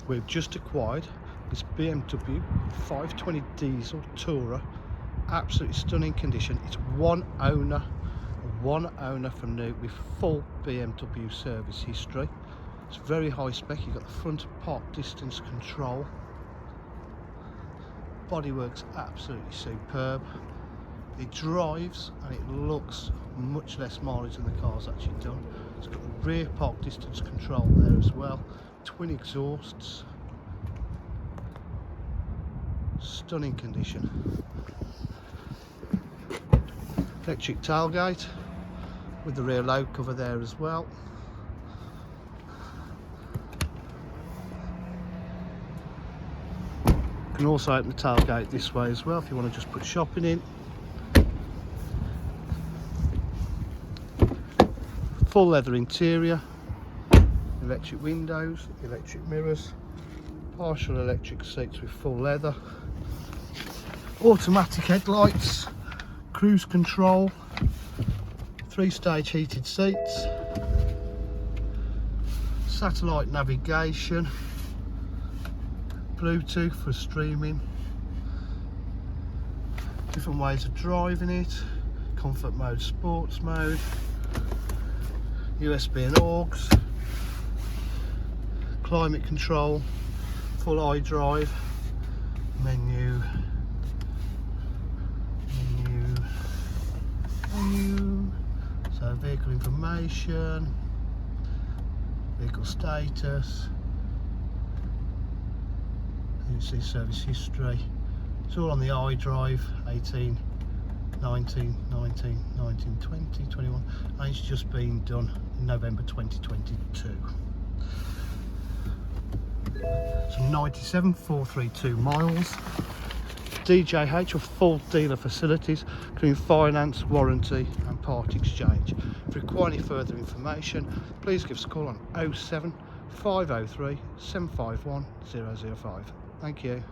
We've just acquired this BMW 520 diesel Tourer, absolutely stunning condition. It's one owner from new with full BMW service history. It's very high spec. You've got the front park distance control. Bodywork's absolutely superb. It drives and it looks much less mileage than the car's actually done. It's got the rear park distance control there as well. Twin exhausts. Stunning condition. Electric tailgate with the rear load cover there as well. You can also open the tailgate this way as well if you want to just put shopping in. Full leather interior, electric windows, electric mirrors, partial electric seats with full leather, automatic headlights, cruise control, 3-stage heated seats, satellite navigation, Bluetooth for streaming, different ways of driving it, comfort mode, sports mode, USB and AUX, climate control, full iDrive, menu, so vehicle information, vehicle status, you see service history. It's all on the iDrive, 18, 19, 19, 19, 20, 21, and it's just been done in November 2022. So 97,432 miles. DJH, or full dealer facilities, including finance, warranty and part exchange. If you require any further information, please give us a call on 07 503 751 005. Thank you.